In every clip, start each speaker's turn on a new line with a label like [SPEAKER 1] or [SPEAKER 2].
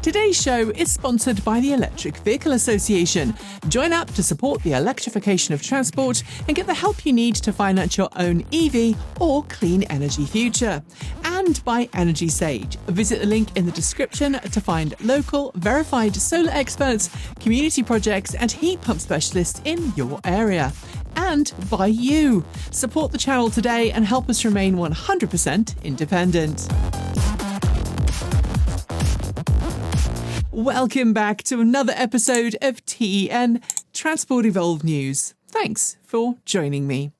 [SPEAKER 1] Today's show is sponsored by the Electric Vehicle Association. Join up to support the electrification of transport and get the help you need to finance your own EV or clean energy future. And by Energy Sage. Visit the link in the description to find local, verified solar experts, community projects and heat pump specialists in your area. And by you. Support the channel today and help us remain 100% independent. Welcome back to another episode of TEN Transport Evolved News. Thanks for joining me.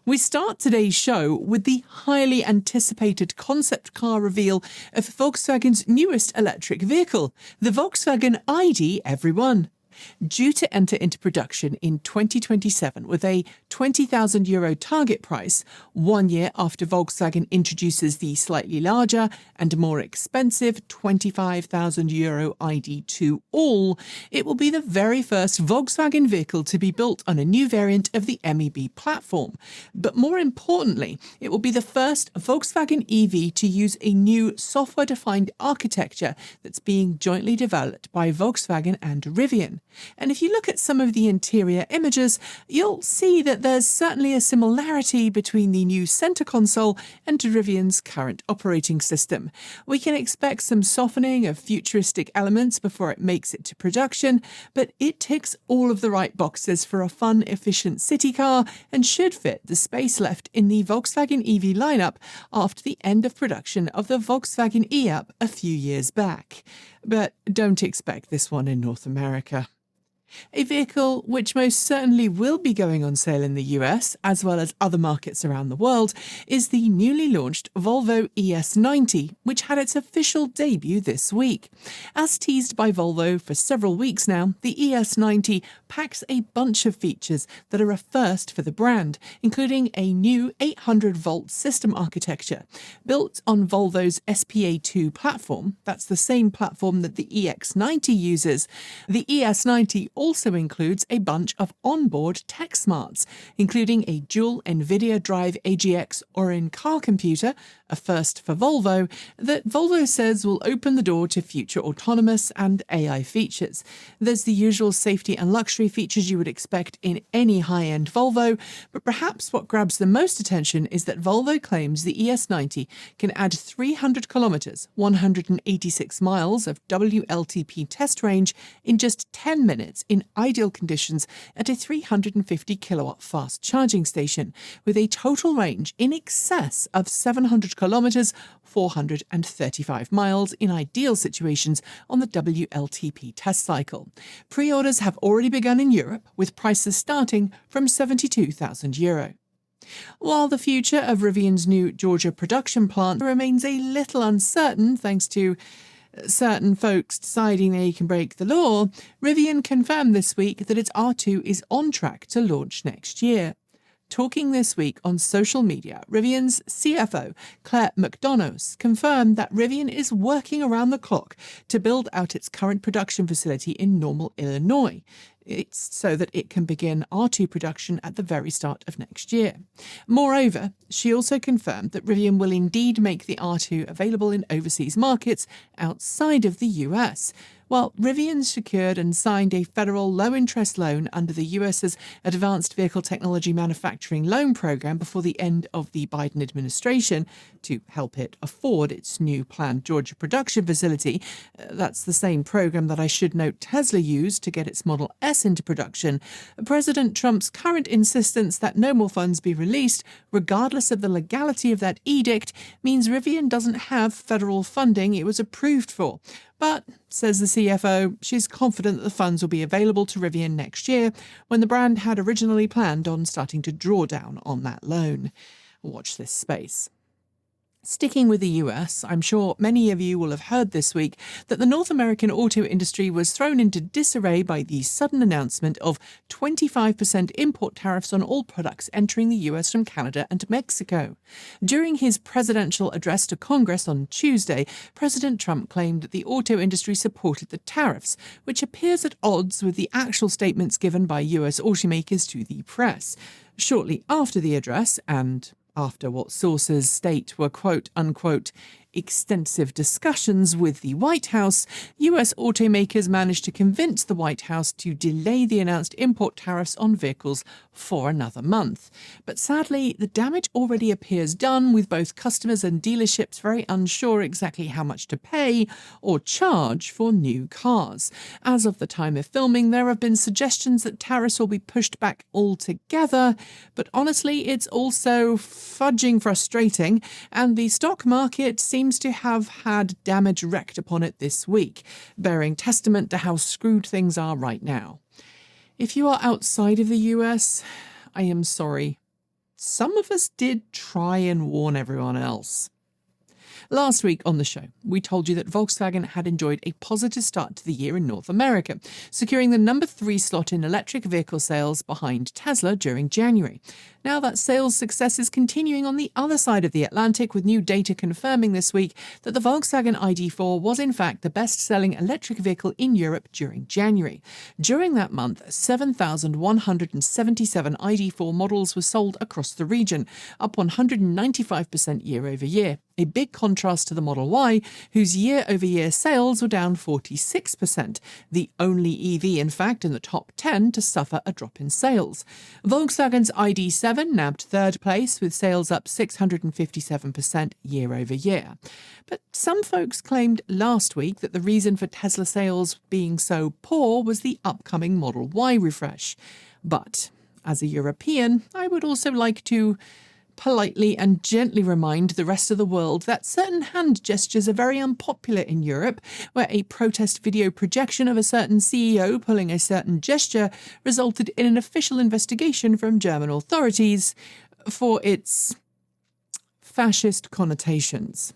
[SPEAKER 1] We start today's show with the highly anticipated concept car reveal of Volkswagen's newest electric vehicle, the Volkswagen ID Every1. Due to enter into production in 2027 with a €20,000 target price, 1 year after Volkswagen introduces the slightly larger and more expensive €25,000 ID.4 All, it will be the very first Volkswagen vehicle to be built on a new variant of the MEB platform. But more importantly, it will be the first Volkswagen EV to use a new software-defined architecture that's being jointly developed by Volkswagen and Rivian. And if you look at some of the interior images, you'll see that there's certainly a similarity between the new center console and Rivian's current operating system. We can expect some softening of futuristic elements before it makes it to production, but it ticks all of the right boxes for a fun, efficient city car and should fit the space left in the Volkswagen EV lineup after the end of production of the Volkswagen e-Up a few years back. But don't expect this one in North America. A vehicle which most certainly will be going on sale in the US, as well as other markets around the world, is the newly launched Volvo EX90, which had its official debut this week. As teased by Volvo for several weeks now, the EX90 packs a bunch of features that are a first for the brand, including a new 800-volt system architecture. Built on Volvo's SPA2 platform, that's the same platform that the EX90 uses, the EX90 also includes a bunch of onboard tech smarts, including a dual NVIDIA Drive AGX Orin car computer, a first for Volvo, that Volvo says will open the door to future autonomous and AI features. There's the usual safety and luxury features you would expect in any high-end Volvo, but perhaps what grabs the most attention is that Volvo claims the ES90 can add 300 kilometers, 186 miles of WLTP test range in just 10 minutes in ideal conditions at a 350 kilowatt fast charging station, with a total range in excess of 700 kilometers, 435 miles in ideal situations on the WLTP test cycle. Pre-orders have already begun in Europe, with prices starting from €72,000. While the future of Rivian's new Georgia production plant remains a little uncertain thanks to certain folks deciding they can break the law, Rivian confirmed this week that its R2 is on track to launch next year. Talking this week on social media, Rivian's CFO, Claire McDonough, confirmed that Rivian is working around the clock to build out its current production facility in Normal, Illinois. It's so that it can begin R2 production at the very start of next year. Moreover, she also confirmed that Rivian will indeed make the R2 available in overseas markets outside of the US. While Rivian secured and signed a federal low-interest loan under the US's Advanced Vehicle Technology Manufacturing Loan Program before the end of the Biden administration to help it afford its new planned Georgia production facility, that's the same program that I should note Tesla used to get its Model S into production, President Trump's current insistence that no more funds be released, regardless of the legality of that edict, means Rivian doesn't have federal funding it was approved for. But, says the CFO, she's confident that the funds will be available to Rivian next year, when the brand had originally planned on starting to draw down on that loan. Watch this space. Sticking with the US, I'm sure many of you will have heard this week that the North American auto industry was thrown into disarray by the sudden announcement of 25% import tariffs on all products entering the US from Canada and Mexico. During his presidential address to Congress on Tuesday, President Trump claimed that the auto industry supported the tariffs, which appears at odds with the actual statements given by US automakers to the press. Shortly after the address, and after what sources state were quote-unquote extensive discussions with the White House, US automakers managed to convince the White House to delay the announced import tariffs on vehicles for another month. But sadly, the damage already appears done, with both customers and dealerships very unsure exactly how much to pay or charge for new cars. As of the time of filming, there have been suggestions that tariffs will be pushed back altogether, but honestly, it's also fudging frustrating, and the stock market seems to have had damage wreaked upon it this week, bearing testament to how screwed things are right now. If you are outside of the US, I am sorry. Some of us did try and warn everyone else. Last week on the show, we told you that Volkswagen had enjoyed a positive start to the year in North America, securing the number 3 slot in electric vehicle sales behind Tesla during January. Now that sales success is continuing on the other side of the Atlantic, with new data confirming this week that the Volkswagen ID.4 was in fact the best-selling electric vehicle in Europe during January. During that month, 7,177 ID.4 models were sold across the region, up 195% year-over-year. A big contrast to the Model Y, whose year-over-year sales were down 46%, the only EV, in fact, in the top 10 to suffer a drop in sales. Volkswagen's ID.7 nabbed third place, with sales up 657% year-over-year. But some folks claimed last week that the reason for Tesla sales being so poor was the upcoming Model Y refresh. But, as a European, I would also like to politely and gently remind the rest of the world that certain hand gestures are very unpopular in Europe, where a protest video projection of a certain CEO pulling a certain gesture resulted in an official investigation from German authorities for its fascist connotations.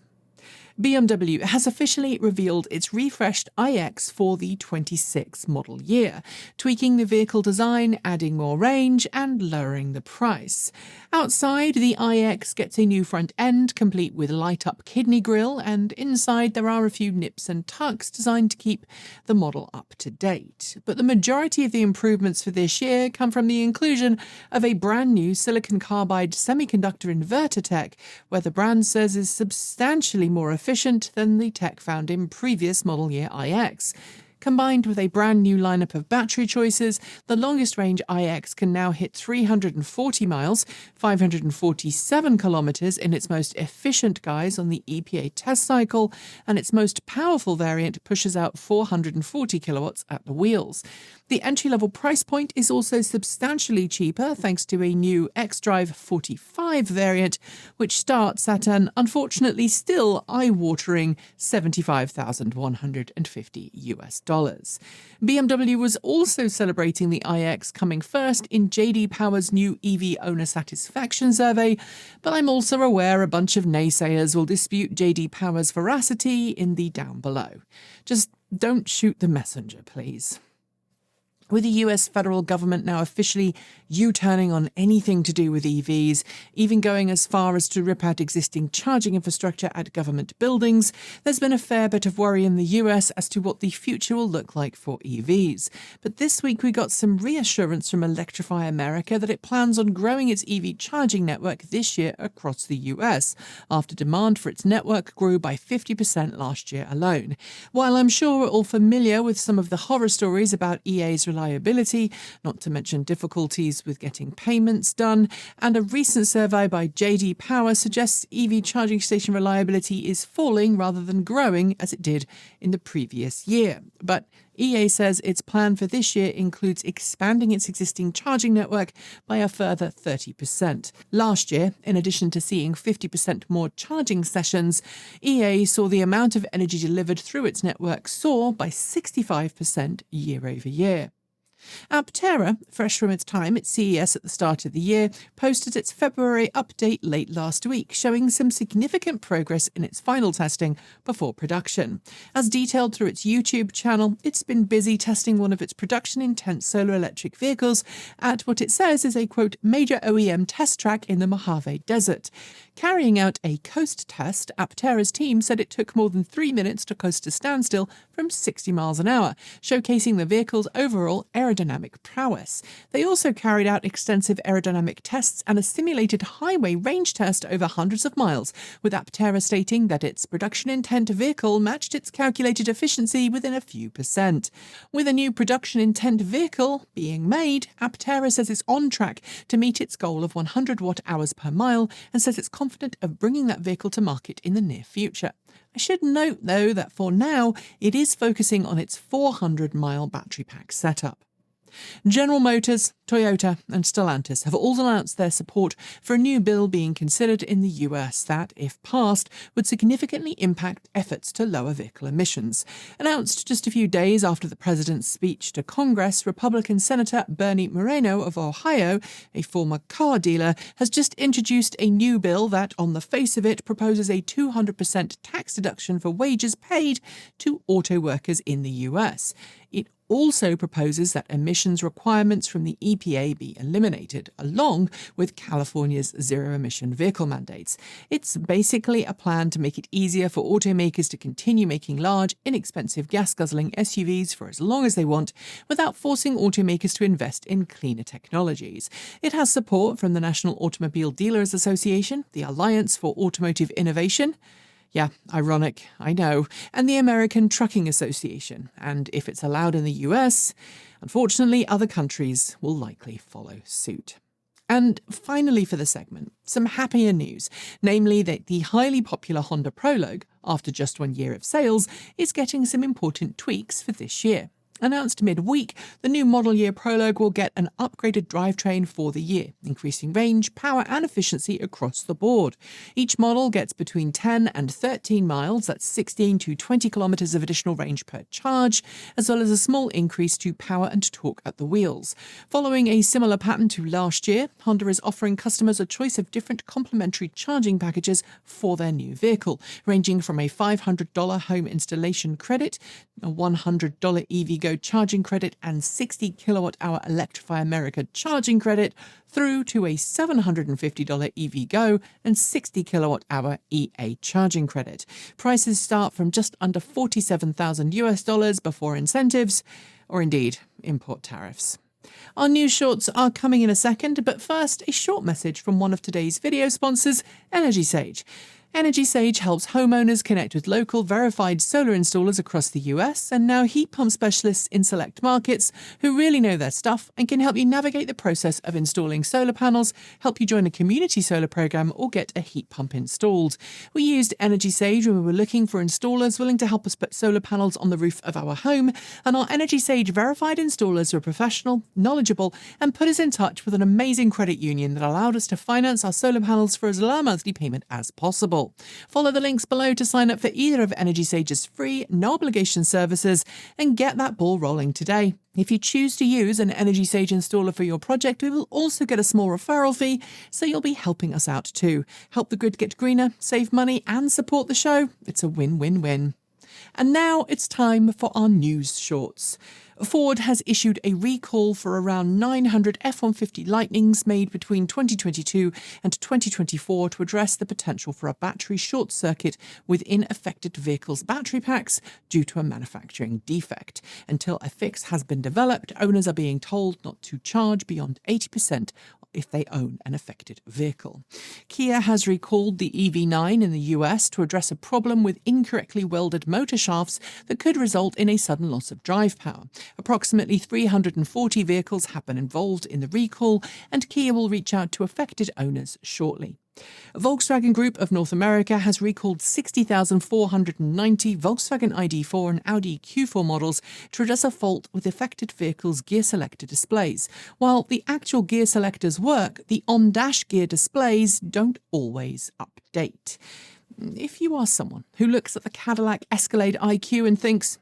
[SPEAKER 1] BMW has officially revealed its refreshed iX for the 26 model year, tweaking the vehicle design, adding more range, and lowering the price. Outside, the iX gets a new front end, complete with light-up kidney grille, and inside there are a few nips and tucks designed to keep the model up to date. But the majority of the improvements for this year come from the inclusion of a brand new silicon carbide semiconductor inverter tech, where the brand says is substantially more efficient than the tech found in previous model year iX. Combined with a brand new lineup of battery choices, the longest range iX can now hit 340 miles, 547 kilometers in its most efficient guise on the EPA test cycle, and its most powerful variant pushes out 440 kilowatts at the wheels. The entry-level price point is also substantially cheaper thanks to a new xDrive 45 variant, which starts at an, unfortunately still eye-watering, $75,150. BMW was also celebrating the iX coming first in J.D. Power's new EV owner satisfaction survey, but I'm also aware a bunch of naysayers will dispute J.D. Power's veracity in the down below. Just don't shoot the messenger, please. With the US federal government now officially U-turning on anything to do with EVs, even going as far as to rip out existing charging infrastructure at government buildings, there's been a fair bit of worry in the US as to what the future will look like for EVs. But this week we got some reassurance from Electrify America that it plans on growing its EV charging network this year across the US, after demand for its network grew by 50% last year alone. While I'm sure we're all familiar with some of the horror stories about EA's reliability, not to mention difficulties with getting payments done, and a recent survey by J.D. Power suggests EV charging station reliability is falling rather than growing as it did in the previous year. But EA says its plan for this year includes expanding its existing charging network by a further 30%. Last year, in addition to seeing 50% more charging sessions, EA saw the amount of energy delivered through its network soar by 65% year over year. Aptera, fresh from its time at CES at the start of the year, posted its February update late last week, showing some significant progress in its final testing before production. As detailed through its YouTube channel, it's been busy testing one of its production-intent solar electric vehicles at what it says is a, quote, major OEM test track in the Mojave Desert. Carrying out a coast test, Aptera's team said it took more than 3 minutes to coast to standstill from 60 miles an hour, showcasing the vehicle's overall aerodynamic prowess. They also carried out extensive aerodynamic tests and a simulated highway range test over hundreds of miles, with Aptera stating that its production intent vehicle matched its calculated efficiency within a few percent. With a new production intent vehicle being made, Aptera says it's on track to meet its goal of 100 watt-hours per mile and says it's confident of bringing that vehicle to market in the near future. I should note, though, that for now, it is focusing on its 400-mile battery pack setup. General Motors, Toyota and Stellantis have all announced their support for a new bill being considered in the US that, if passed, would significantly impact efforts to lower vehicle emissions. Announced just a few days after the president's speech to Congress, Republican Senator Bernie Moreno of Ohio, a former car dealer, has just introduced a new bill that, on the face of it, proposes a 200% tax deduction for wages paid to auto workers in the US. It also proposes that emissions requirements from the EPA be eliminated, along with California's zero-emission vehicle mandates. It's basically a plan to make it easier for automakers to continue making large, inexpensive gas-guzzling SUVs for as long as they want, without forcing automakers to invest in cleaner technologies. It has support from the National Automobile Dealers Association, the Alliance for Automotive Innovation, yeah, ironic, I know, and the American Trucking Association, and if it's allowed in the US, unfortunately other countries will likely follow suit. And finally for the segment, some happier news, namely that the highly popular Honda Prologue, after just 1 year of sales, is getting some important tweaks for this year. Announced midweek, the new model year Prologue will get an upgraded drivetrain for the year, increasing range, power and efficiency across the board. Each model gets between 10 and 13 miles, that's 16 to 20 kilometers of additional range per charge, as well as a small increase to power and torque at the wheels. Following a similar pattern to last year, Honda is offering customers a choice of different complimentary charging packages for their new vehicle, ranging from a $500 home installation credit, a $100 EVgo charging credit and 60 kilowatt-hour Electrify America charging credit, through to a $750 EVgo and 60 kilowatt-hour EA charging credit. Prices start from just under $47,000 before incentives, or indeed import tariffs. Our news shorts are coming in a second, but first a short message from one of today's video sponsors, Energy Sage. Energy Sage helps homeowners connect with local verified solar installers across the US and now heat pump specialists in select markets who really know their stuff and can help you navigate the process of installing solar panels, help you join a community solar program or get a heat pump installed. We used Energy Sage when we were looking for installers willing to help us put solar panels on the roof of our home, and our Energy Sage verified installers were professional, knowledgeable and put us in touch with an amazing credit union that allowed us to finance our solar panels for as low a monthly payment as possible. Follow the links below to sign up for either of Energy Sage's free, no-obligation services and get that ball rolling today. If you choose to use an Energy Sage installer for your project, we will also get a small referral fee, so you'll be helping us out too. Help the grid get greener, save money and support the show. It's a win-win-win. And now it's time for our news shorts. Ford has issued a recall for around 900 F-150 Lightnings made between 2022 and 2024 to address the potential for a battery short circuit within affected vehicles' battery packs due to a manufacturing defect. Until a fix has been developed, owners are being told not to charge beyond 80% if they own an affected vehicle. Kia has recalled the EV9 in the US to address a problem with incorrectly welded motor shafts that could result in a sudden loss of drive power. Approximately 340 vehicles have been involved in the recall, and Kia will reach out to affected owners shortly. Volkswagen Group of North America has recalled 60,490 Volkswagen ID.4 and Audi Q4 models to address a fault with affected vehicles' gear selector displays. While the actual gear selectors work, the on-dash gear displays don't always update. If you are someone who looks at the Cadillac Escalade IQ and thinks,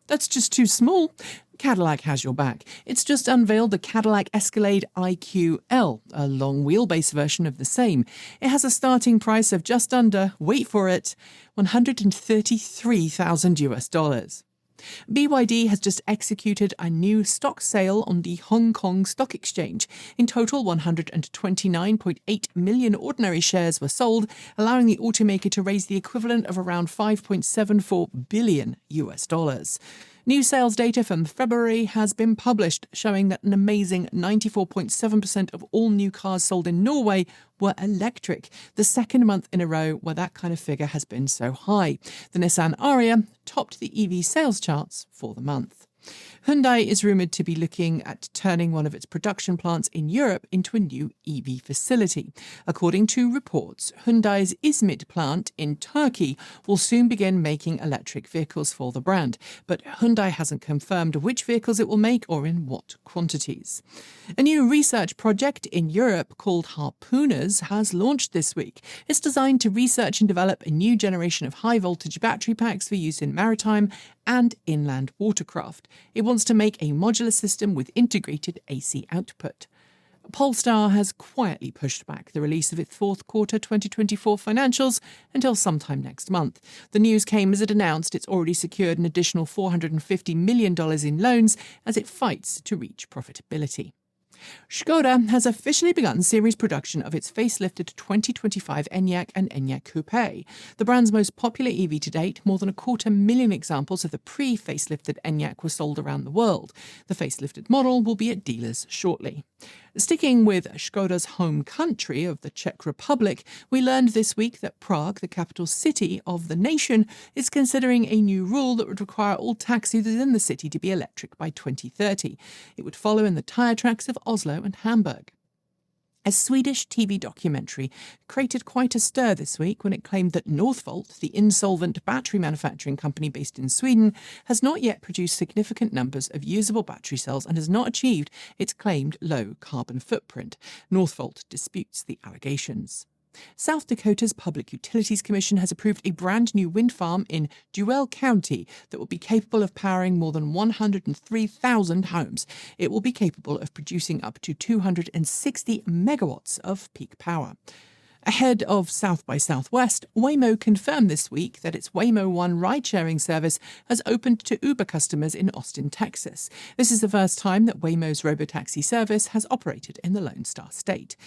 [SPEAKER 1] that's just too small, Cadillac has your back. It's just unveiled the Cadillac Escalade IQL, a long wheelbase version of the same. It has a starting price of just under, wait for it, $133,000 US. BYD has just executed a new stock sale on the Hong Kong Stock Exchange. In total, 129.8 million ordinary shares were sold, allowing the automaker to raise the equivalent of around $5.74 billion US. New sales data from February has been published, showing that an amazing 94.7% of all new cars sold in Norway were electric, the second month in a row where that kind of figure has been so high. The Nissan Ariya topped the EV sales charts for the month. Hyundai is rumoured to be looking at turning one of its production plants in Europe into a new EV facility. According to reports, Hyundai's Izmit plant in Turkey will soon begin making electric vehicles for the brand, but Hyundai hasn't confirmed which vehicles it will make or in what quantities. A new research project in Europe called Harpooners has launched this week. It's designed to research and develop a new generation of high-voltage battery packs for use in maritime and inland watercraft. It wants to make a modular system with integrated AC output. Polestar has quietly pushed back the release of its fourth quarter 2024 financials until sometime next month. The news came as it announced it's already secured an additional $450 million in loans as it fights to reach profitability. Škoda has officially begun series production of its facelifted 2025 Enyaq and Enyaq Coupe. The brand's most popular EV to date, more than 250,000 examples of the pre-facelifted Enyaq were sold around the world. The facelifted model will be at dealers shortly. Sticking with Škoda's home country of the Czech Republic, we learned this week that Prague, the capital city of the nation, is considering a new rule that would require all taxis within the city to be electric by 2030. It would follow in the tyre tracks of Oslo and Hamburg. A Swedish TV documentary created quite a stir this week when it claimed that NorthVolt, the insolvent battery manufacturing company based in Sweden, has not yet produced significant numbers of usable battery cells and has not achieved its claimed low carbon footprint. NorthVolt disputes the allegations. South Dakota's Public Utilities Commission has approved a brand new wind farm in Duell County that will be capable of powering more than 103,000 homes. It will be capable of producing up to 260 megawatts of peak power. Ahead of South by Southwest, Waymo confirmed this week that its Waymo One ride-sharing service has opened to Uber customers in Austin, Texas. This is the first time that Waymo's robotaxi service has operated in the Lone Star State.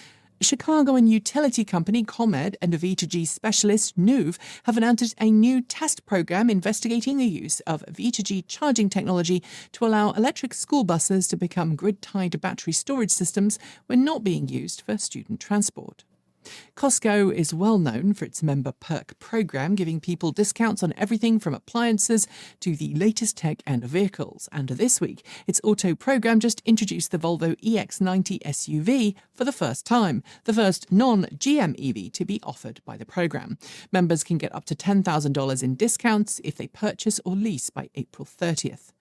[SPEAKER 1] Chicagoan utility company ComEd and V2G specialist Nuvve have announced a new test program investigating the use of V2G charging technology to allow electric school buses to become grid-tied battery storage systems when not being used for student transport. Costco is well known for its member perk program, giving people discounts on everything from appliances to the latest tech and vehicles. And this week, its auto program just introduced the Volvo EX90 SUV for the first time, the first non-GM EV to be offered by the program. Members can get up to $10,000 in discounts if they purchase or lease by April 30th.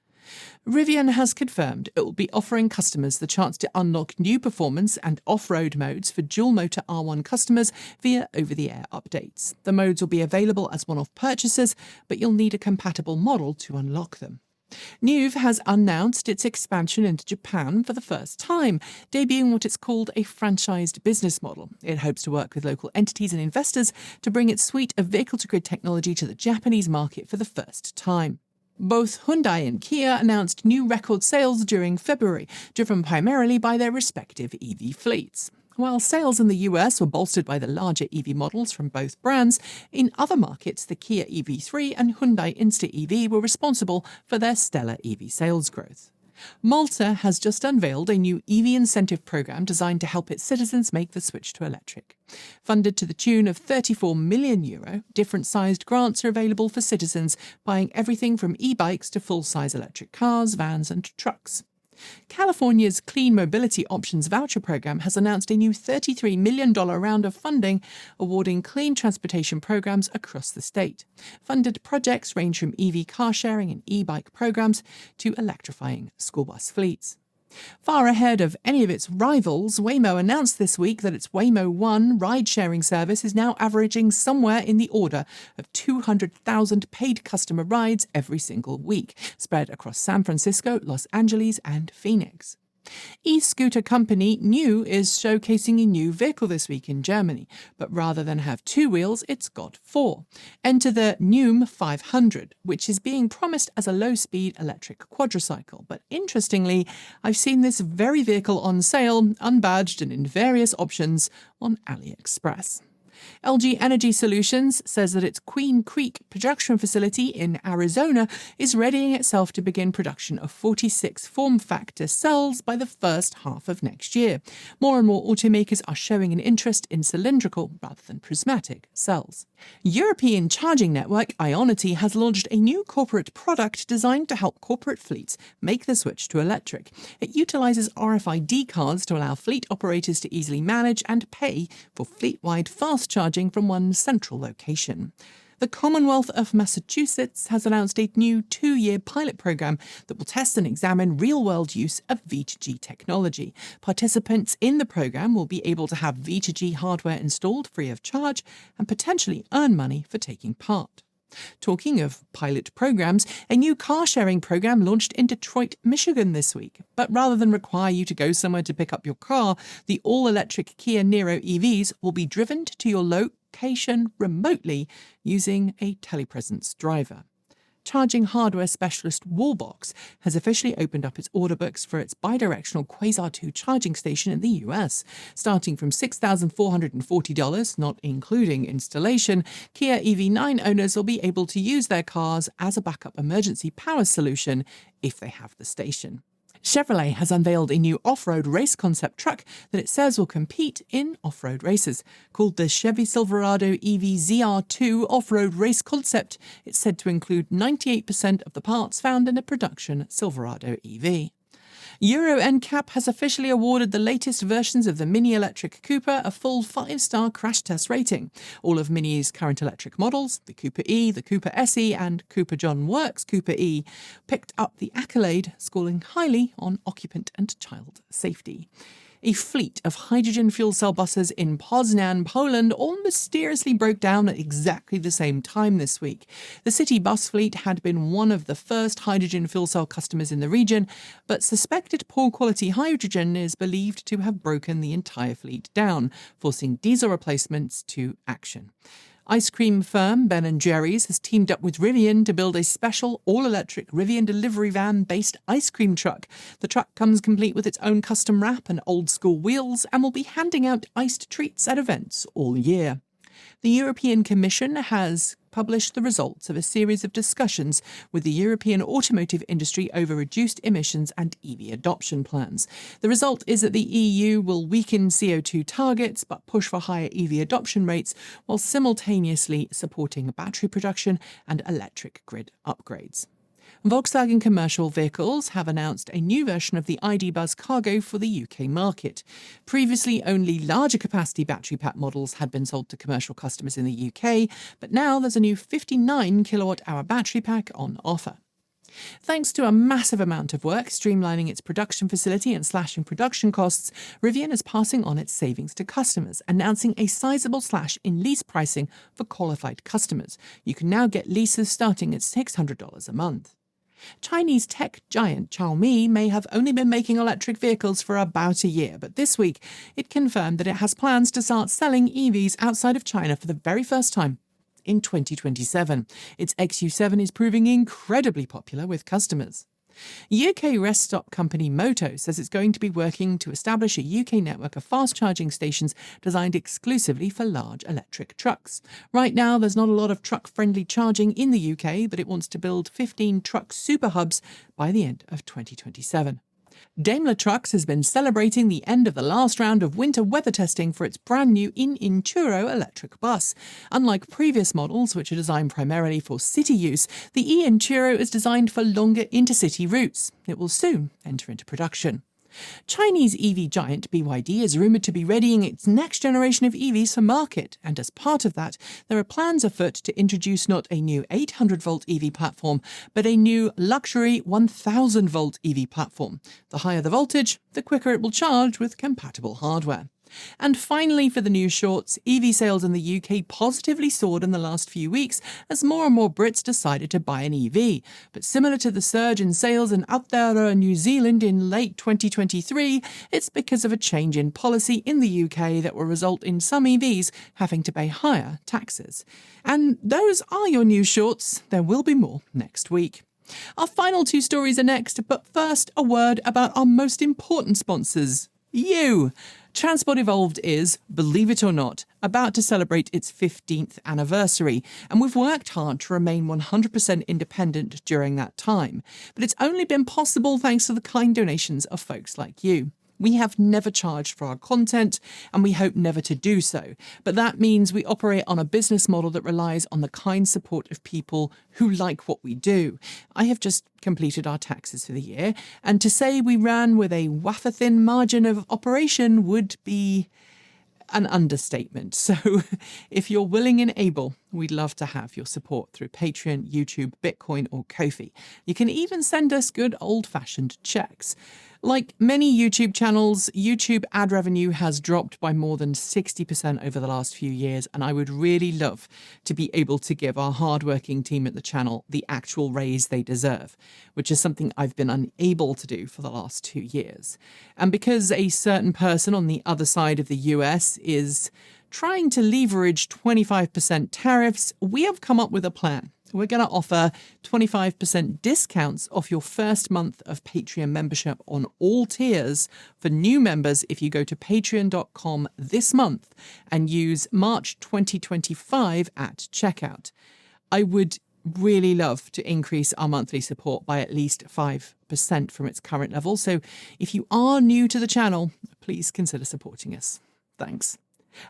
[SPEAKER 1] Rivian has confirmed it will be offering customers the chance to unlock new performance and off-road modes for dual-motor R1 customers via over-the-air updates. The modes will be available as one-off purchases, but you'll need a compatible model to unlock them. Nuvve has announced its expansion into Japan for the first time, debuting what it's called a franchised business model. It hopes to work with local entities and investors to bring its suite of vehicle-to-grid technology to the Japanese market for the first time. Both Hyundai and Kia announced new record sales during February, driven primarily by their respective EV fleets. While sales in the US were bolstered by the larger EV models from both brands, in other markets the Kia EV3 and Hyundai Insta-EV were responsible for their stellar EV sales growth. Malta has just unveiled a new EV incentive program designed to help its citizens make the switch to electric. Funded to the tune of €34 million, different-sized grants are available for citizens buying everything from e-bikes to full-size electric cars, vans and trucks. California's Clean Mobility Options Voucher Program has announced a new $33 million round of funding, awarding clean transportation programs across the state. Funded projects range from EV car sharing and e-bike programs to electrifying school bus fleets. Far ahead of any of its rivals, Waymo announced this week that its Waymo One ride-sharing service is now averaging somewhere in the order of 200,000 paid customer rides every single week, spread across San Francisco, Los Angeles, and Phoenix. E-scooter company Nuvve is showcasing a new vehicle this week in Germany, but rather than have 2 wheels, it's got 4. Enter the Nuvve 500, which is being promised as a low-speed electric quadricycle. But interestingly, I've seen this very vehicle on sale, unbadged and in various options on AliExpress. LG Energy Solutions says that its Queen Creek production facility in Arizona is readying itself to begin production of 46 form factor cells by the first half of next year. More and more automakers are showing an interest in cylindrical rather than prismatic cells. European charging network Ionity has launched a new corporate product designed to help corporate fleets make the switch to electric. It utilizes RFID cards to allow fleet operators to easily manage and pay for fleet-wide fast charging from one central location. The Commonwealth of Massachusetts has announced a new 2-year pilot program that will test and examine real-world use of V2G technology. Participants in the program will be able to have V2G hardware installed free of charge and potentially earn money for taking part. Talking of pilot programs, a new car-sharing program launched in Detroit, Michigan this week. But rather than require you to go somewhere to pick up your car, the all-electric Kia Niro EVs will be driven to your location remotely using a telepresence driver. Charging hardware specialist Wallbox has officially opened up its order books for its bidirectional Quasar 2 charging station in the US. Starting from $6,440, not including installation, Kia EV9 owners will be able to use their cars as a backup emergency power solution if they have the station. Chevrolet has unveiled a new off-road race concept truck that it says will compete in off-road races. Called the Chevy Silverado EV ZR2 off-road race concept, it's said to include 98% of the parts found in a production Silverado EV. Euro NCAP has officially awarded the latest versions of the Mini Electric Cooper a full 5-star crash test rating. All of Mini's current electric models, the Cooper E, the Cooper SE and Cooper John Works Cooper E, picked up the accolade, scoring highly on occupant and child safety. A fleet of hydrogen fuel cell buses in Poznan, Poland, all mysteriously broke down at exactly the same time this week. The city bus fleet had been one of the first hydrogen fuel cell customers in the region, but suspected poor quality hydrogen is believed to have broken the entire fleet down, forcing diesel replacements to action. Ice cream firm Ben&Jerry's has teamed up with Rivian to build a special all-electric Rivian delivery van-based ice cream truck. The truck comes complete with its own custom wrap and old-school wheels and will be handing out iced treats at events all year. The European Commission has published the results of a series of discussions with the European automotive industry over reduced emissions and EV adoption plans. The result is that the EU will weaken CO2 targets but push for higher EV adoption rates while simultaneously supporting battery production and electric grid upgrades. Volkswagen Commercial Vehicles have announced a new version of the ID. Buzz Cargo for the UK market. Previously, only larger capacity battery pack models had been sold to commercial customers in the UK, but now there's a new 59 kilowatt-hour battery pack on offer. Thanks to a massive amount of work streamlining its production facility and slashing production costs, Rivian is passing on its savings to customers, announcing a sizable slash in lease pricing for qualified customers. You can now get leases starting at $600 a month. Chinese tech giant Xiaomi may have only been making electric vehicles for about a year, but this week it confirmed that it has plans to start selling EVs outside of China for the very first time in 2027. Its XU7 is proving incredibly popular with customers. UK rest stop company Moto says it's going to be working to establish a UK network of fast charging stations designed exclusively for large electric trucks. Right now, there's not a lot of truck-friendly charging in the UK, but it wants to build 15 truck super hubs by the end of 2027. Daimler Trucks has been celebrating the end of the last round of winter weather testing for its brand new e-Inturo electric bus. Unlike previous models, which are designed primarily for city use, the e-Inturo is designed for longer intercity routes. It will soon enter into production. Chinese EV giant BYD is rumoured to be readying its next generation of EVs for market, and as part of that, there are plans afoot to introduce not a new 800-volt EV platform, but a new luxury 1,000-volt EV platform. The higher the voltage, the quicker it will charge with compatible hardware. And finally, for the news shorts, EV sales in the UK positively soared in the last few weeks as more and more Brits decided to buy an EV. But similar to the surge in sales in Aptera and New Zealand in late 2023, it's because of a change in policy in the UK that will result in some EVs having to pay higher taxes. And those are your news shorts. There will be more next week. Our final two stories are next, but first, a word about our most important sponsors, you. Transport Evolved is, believe it or not, about to celebrate its 15th anniversary, and we've worked hard to remain 100% independent during that time. But it's only been possible thanks to the kind donations of folks like you. We have never charged for our content, and we hope never to do so. But that means we operate on a business model that relies on the kind support of people who like what we do. I have just completed our taxes for the year, and to say we ran with a wafer-thin margin of operation would be an understatement. So if you're willing and able, we'd love to have your support through Patreon, YouTube, Bitcoin, or Ko-fi. You can even send us good old-fashioned checks. Like many YouTube channels, YouTube ad revenue has dropped by more than 60% over the last few years, and I would really love to be able to give our hardworking team at the channel the actual raise they deserve, which is something I've been unable to do for the last 2 years. And because a certain person on the other side of the US is trying to leverage 25% tariffs, we have come up with a plan. We're going to offer 25% discounts off your first month of Patreon membership on all tiers for new members if you go to patreon.com this month and use March 2025 at checkout. I would really love to increase our monthly support by at least 5% from its current level. So if you are new to the channel, please consider supporting us. Thanks.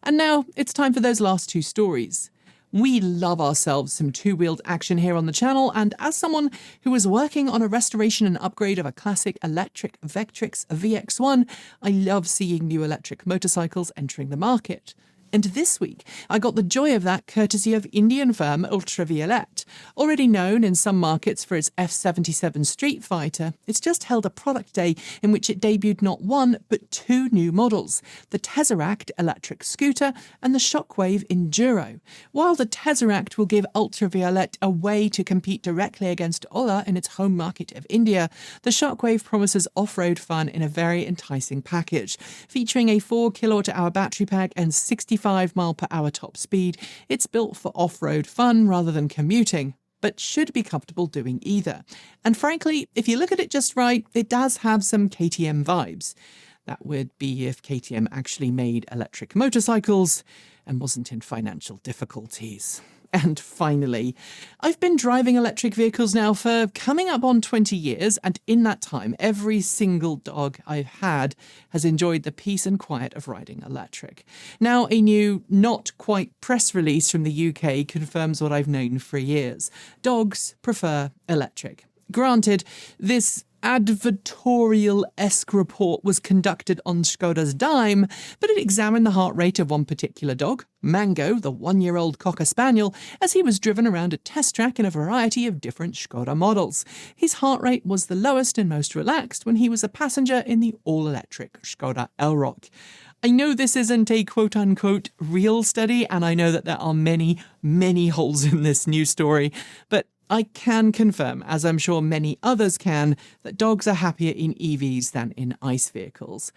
[SPEAKER 1] And now it's time for those last two stories. We love ourselves some two-wheeled action here on the channel, and as someone who is working on a restoration and upgrade of a classic electric Vectrix VX1, I love seeing new electric motorcycles entering the market. And this week, I got the joy of that courtesy of Indian firm Ultraviolette. Already known in some markets for its F77 Street Fighter, it's just held a product day in which it debuted not one, but two new models, the Tesseract electric scooter and the Shockwave Enduro. While the Tesseract will give Ultraviolette a way to compete directly against Ola in its home market of India, the Shockwave promises off-road fun in a very enticing package. Featuring a 4 kWh battery pack and 65 mile/hour top speed, it's built for off-road fun rather than commuting, but should be comfortable doing either. And frankly, if you look at it just right, it does have some KTM vibes. That would be if KTM actually made electric motorcycles and wasn't in financial difficulties. And finally, I've been driving electric vehicles now for coming up on 20 years, and in that time, every single dog I've had has enjoyed the peace and quiet of riding electric. Now, a new, not quite press release from the UK confirms what I've known for years. Dogs prefer electric. Granted, this advertorial-esque report was conducted on Škoda's dime, but it examined the heart rate of one particular dog, Mango, the 1-year-old Cocker Spaniel, as he was driven around a test track in a variety of different Škoda models. His heart rate was the lowest and most relaxed when he was a passenger in the all-electric Škoda Elroq. I know this isn't a quote-unquote real study, and I know that there are many, many holes in this news story, but I can confirm, as I'm sure many others can, that dogs are happier in EVs than in ICE vehicles.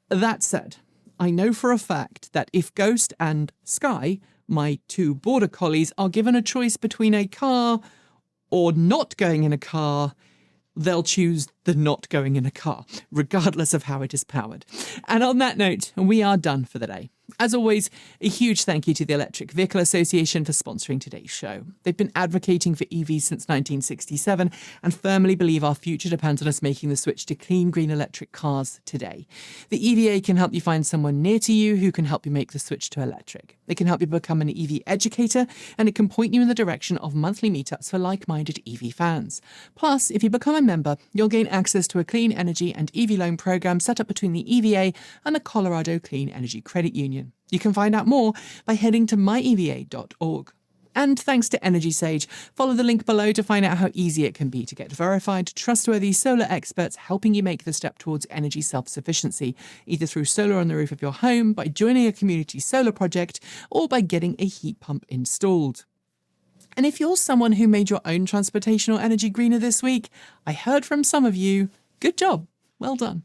[SPEAKER 1] That said, I know for a fact that if Ghost and Sky, my two border collies, are given a choice between a car or not going in a car, they'll choose the not going in a car, regardless of how it is powered. And on that note, we are done for the day. As always, a huge thank you to the Electric Vehicle Association for sponsoring today's show. They've been advocating for EVs since 1967 and firmly believe our future depends on us making the switch to clean, green electric cars today. The EVA can help you find someone near to you who can help you make the switch to electric. It can help you become an EV educator, and it can point you in the direction of monthly meetups for like-minded EV fans. Plus, if you become a member, you'll gain access to a clean energy and EV loan program set up between the EVA and the Colorado Clean Energy Credit Union. You can find out more by heading to myeva.org. And thanks to Energy Sage. Follow the link below to find out how easy it can be to get verified, trustworthy solar experts helping you make the step towards energy self-sufficiency, either through solar on the roof of your home, by joining a community solar project, or by getting a heat pump installed. And if you're someone who made your own transportation or energy greener this week, I heard from some of you. Good job. Well done.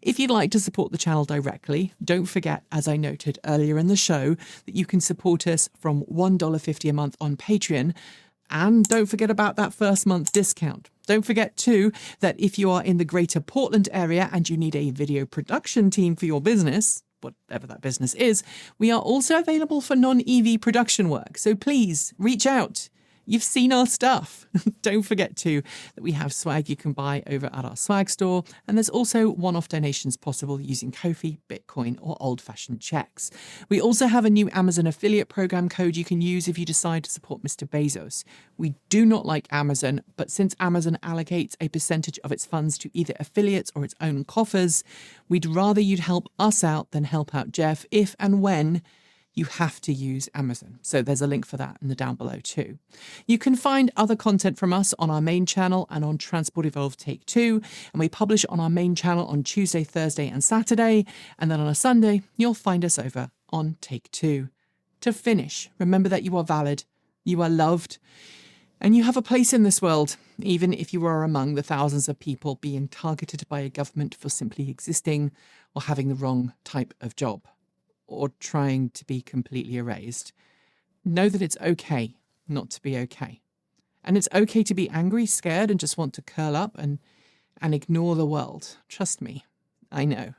[SPEAKER 1] If you'd like to support the channel directly, don't forget, as I noted earlier in the show, that you can support us from $1.50 a month on Patreon. And don't forget about that first month discount. Don't forget too that if you are in the greater Portland area and you need a video production team for your business, whatever that business is, we are also available for non-EV production work. So please reach out. You've seen our stuff. Don't forget too that we have swag you can buy over at our swag store, and there's also one-off donations possible using Ko-fi, Bitcoin, or old-fashioned checks. We also have a new Amazon affiliate program code you can use if you decide to support Mr. Bezos. We do not like Amazon, but since Amazon allocates a percentage of its funds to either affiliates or its own coffers, we'd rather you'd help us out than help out Jeff if and when you have to use Amazon. So there's a link for that in the down below too. You can find other content from us on our main channel and on Transport Evolve Take 2. And we publish on our main channel on Tuesday, Thursday and Saturday. And then on a Sunday, you'll find us over on Take 2. To finish, remember that you are valid, you are loved, and you have a place in this world, even if you are among the thousands of people being targeted by a government for simply existing or having the wrong type of job, or trying to be completely erased. Know that it's okay not to be okay. And it's okay to be angry, scared, and just want to curl up and ignore the world. Trust me, I know.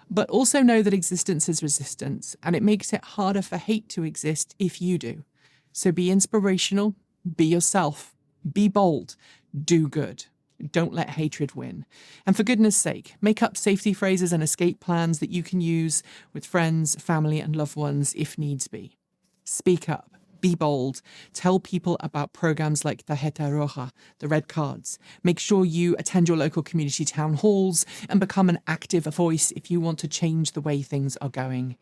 [SPEAKER 1] But also know that existence is resistance, and it makes it harder for hate to exist if you do. So be inspirational, be yourself, be bold, do good. Don't let hatred win. And for goodness sake, make up safety phrases and escape plans that you can use with friends, family, and loved ones if needs be. Speak up, be bold, tell people about programs like Tarjeta Roja, the red cards. Make sure you attend your local community town halls and become an active voice if you want to change the way things are going.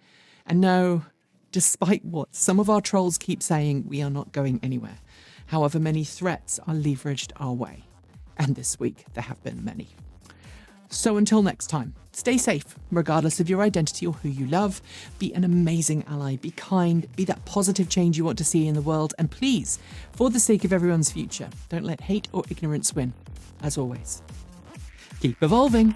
[SPEAKER 1] And no, despite what some of our trolls keep saying, we are not going anywhere. However many threats are leveraged our way. And this week, there have been many. So until next time, stay safe, regardless of your identity or who you love. Be an amazing ally, be kind, be that positive change you want to see in the world. And please, for the sake of everyone's future, don't let hate or ignorance win. As always, keep evolving.